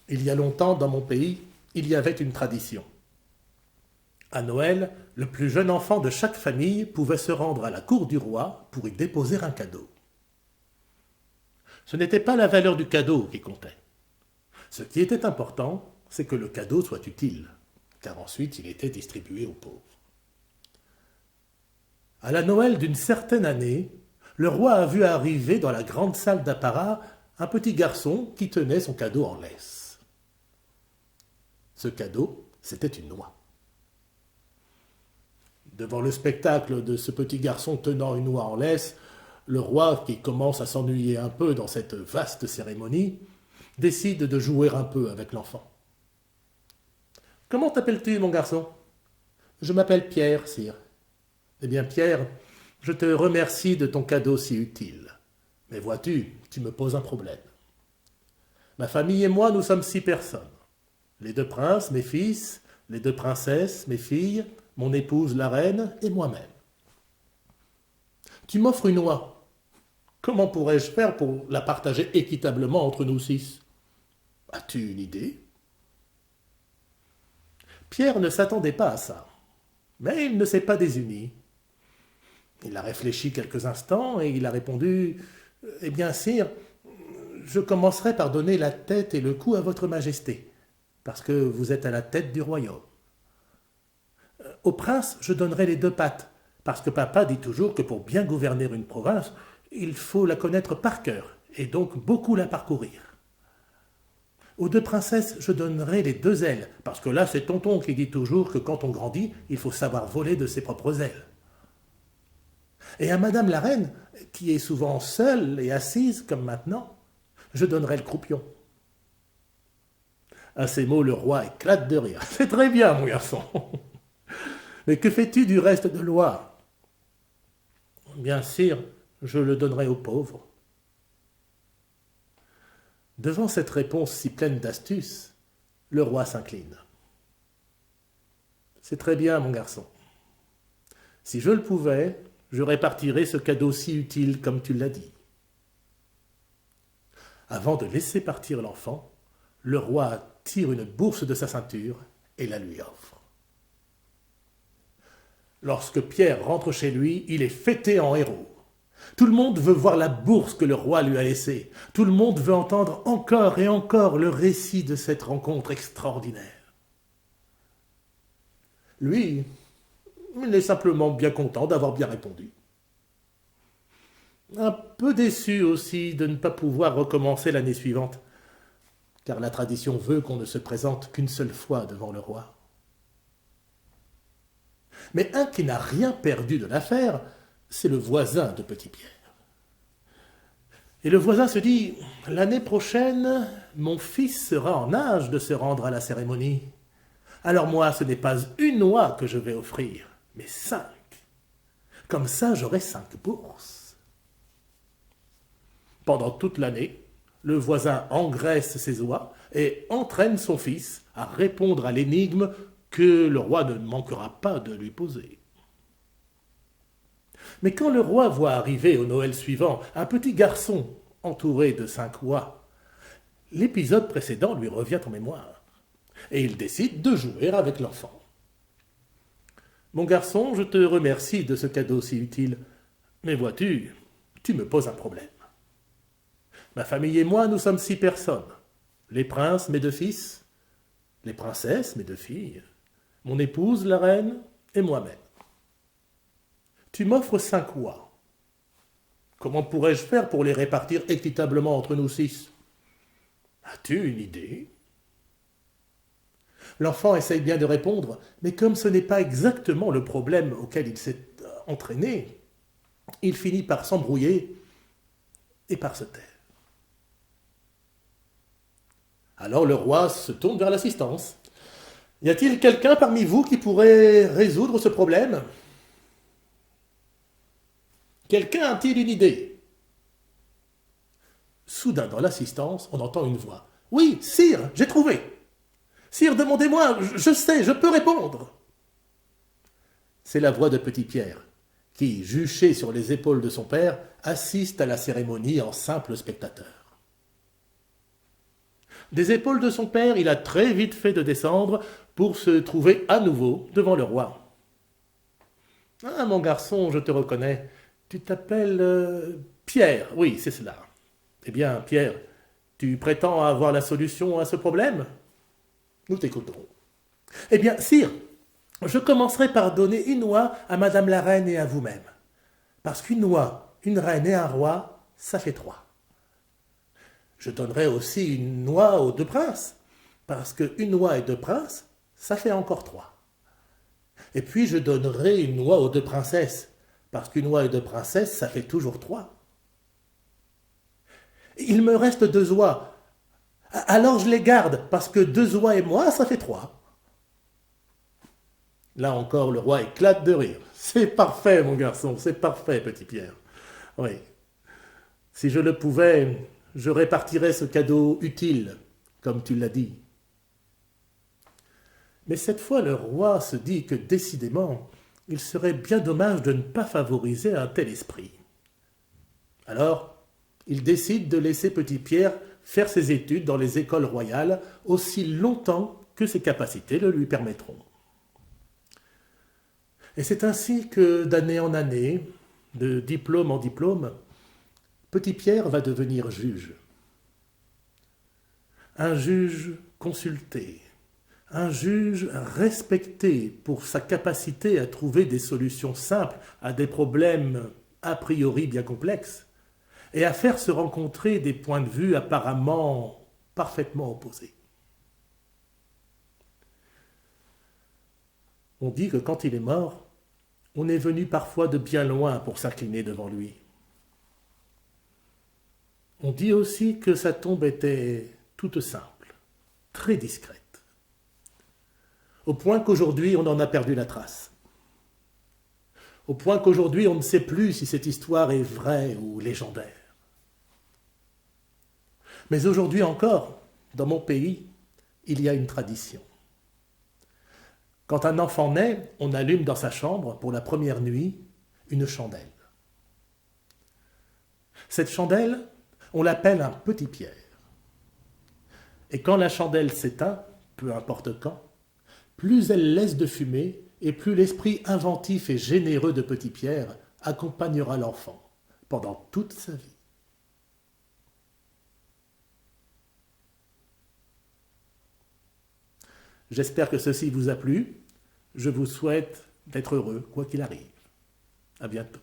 Il y a longtemps, dans mon pays, il y avait une tradition. À Noël, le plus jeune enfant de chaque famille pouvait se rendre à la cour du roi pour y déposer un cadeau. Ce n'était pas la valeur du cadeau qui comptait. Ce qui était important, c'est que le cadeau soit utile, car ensuite il était distribué aux pauvres. À la Noël d'une certaine année, le roi a vu arriver dans la grande salle d'apparat un petit garçon qui tenait son cadeau en laisse. Ce cadeau, c'était une noix. Devant le spectacle de ce petit garçon tenant une noix en laisse, le roi, qui commence à s'ennuyer un peu dans cette vaste cérémonie, décide de jouer un peu avec l'enfant. « Comment t'appelles-tu, mon garçon ?»« Je m'appelle Pierre, sire. »« Eh bien, Pierre, je te remercie de ton cadeau si utile. Mais vois-tu, tu me poses un problème. Ma famille et moi, nous sommes 6 personnes. Les 2 princes, mes fils, les 2 princesses, mes filles, mon épouse la reine et moi-même. Tu m'offres une noix. Comment pourrais-je faire pour la partager équitablement entre nous 6 ? As-tu une idée ? Pierre ne s'attendait pas à ça, mais il ne s'est pas désuni. Il a réfléchi quelques instants et il a répondu « Eh bien, sire, je commencerai par donner la tête et le cou à votre majesté, parce que vous êtes à la tête du royaume. Au prince, je donnerai les 2 pattes, parce que papa dit toujours que pour bien gouverner une province, il faut la connaître par cœur, et donc beaucoup la parcourir. Aux 2 princesses, je donnerai les 2 ailes, parce que là, c'est tonton qui dit toujours que quand on grandit, il faut savoir voler de ses propres ailes. Et à madame la reine, qui est souvent seule et assise, comme maintenant, je donnerai le croupion. » À ces mots, le roi éclate de rire. « C'est très bien, mon garçon. Mais que fais-tu du reste de l'oie ? » ?»« Bien, sire, je le donnerai aux pauvres. » Devant cette réponse si pleine d'astuce, le roi s'incline. « C'est très bien, mon garçon. Si je le pouvais, je répartirais ce cadeau si utile comme tu l'as dit. » Avant de laisser partir l'enfant, le roi tire une bourse de sa ceinture et la lui offre. Lorsque Pierre rentre chez lui, il est fêté en héros. Tout le monde veut voir la bourse que le roi lui a laissée. Tout le monde veut entendre encore et encore le récit de cette rencontre extraordinaire. Lui, il est simplement bien content d'avoir bien répondu. Un peu déçu aussi de ne pas pouvoir recommencer l'année suivante, car la tradition veut qu'on ne se présente qu'une seule fois devant le roi. Mais un qui n'a rien perdu de l'affaire, c'est le voisin de Petit Pierre. Et le voisin se dit, « L'année prochaine, mon fils sera en âge de se rendre à la cérémonie. Alors moi, ce n'est pas une noix que je vais offrir, mais 5. Comme ça, j'aurai 5 bourses. » Pendant toute l'année, le voisin engraisse ses oies et entraîne son fils à répondre à l'énigme que le roi ne manquera pas de lui poser. Mais quand le roi voit arriver au Noël suivant un petit garçon entouré de 5 oies, l'épisode précédent lui revient en mémoire, et il décide de jouer avec l'enfant. « Mon garçon, je te remercie de ce cadeau si utile, mais vois-tu, tu me poses un problème. Ma famille et moi, nous sommes 6 personnes. Les princes, mes 2 fils, les princesses, mes 2 filles, mon épouse, la reine, et moi-même. Tu m'offres 5 oies. Comment pourrais-je faire pour les répartir équitablement entre nous 6 ? As-tu une idée ? » L'enfant essaye bien de répondre, mais comme ce n'est pas exactement le problème auquel il s'est entraîné, il finit par s'embrouiller et par se taire. Alors le roi se tourne vers l'assistance. « Y a-t-il quelqu'un parmi vous qui pourrait résoudre ce problème ? Quelqu'un a-t-il une idée ?» Soudain, dans l'assistance, on entend une voix. « Oui, sire, j'ai trouvé. Sire, demandez-moi, je sais, je peux répondre. » C'est la voix de Petit Pierre, qui, juché sur les épaules de son père, assiste à la cérémonie en simple spectateur. Des épaules de son père, il a très vite fait de descendre pour se trouver à nouveau devant le roi. Ah, mon garçon, je te reconnais. Tu t'appelles Pierre, oui, c'est cela. Eh bien, Pierre, tu prétends avoir la solution à ce problème? Nous t'écoutons. Eh bien, sire, je commencerai par donner une oie à madame la reine et à vous-même. Parce qu'une oie, une reine et un roi, ça fait 3. Je donnerai aussi une oie aux 2 princes. Parce qu'une oie et 2 princes, ça fait encore 3. Et puis je donnerai une oie aux 2 princesses. Parce qu'une oie et 2 princesses, ça fait toujours 3. Il me reste 2 oies. Alors je les garde, parce que 2 oies et moi, ça fait 3. Là encore, le roi éclate de rire. C'est parfait, mon garçon, c'est parfait, petit Pierre. Oui. Si je le pouvais, je répartirais ce cadeau utile, comme tu l'as dit. Mais cette fois, le roi se dit que décidément, il serait bien dommage de ne pas favoriser un tel esprit. Alors, il décide de laisser petit Pierre faire ses études dans les écoles royales aussi longtemps que ses capacités le lui permettront. Et c'est ainsi que, d'année en année, de diplôme en diplôme, petit Pierre va devenir juge. Un juge consulté, un juge respecté pour sa capacité à trouver des solutions simples à des problèmes a priori bien complexes, et à faire se rencontrer des points de vue apparemment parfaitement opposés. On dit que quand il est mort, on est venu parfois de bien loin pour s'incliner devant lui. On dit aussi que sa tombe était toute simple, très discrète, au point qu'aujourd'hui on en a perdu la trace. Au point qu'aujourd'hui on ne sait plus si cette histoire est vraie ou légendaire. Mais aujourd'hui encore, dans mon pays, il y a une tradition. Quand un enfant naît, on allume dans sa chambre, pour la première nuit, une chandelle. Cette chandelle, on l'appelle un petit Pierre. Et quand la chandelle s'éteint, peu importe quand, plus elle laisse de fumée, et plus l'esprit inventif et généreux de petit Pierre accompagnera l'enfant pendant toute sa vie. J'espère que ceci vous a plu. Je vous souhaite d'être heureux, quoi qu'il arrive. À bientôt.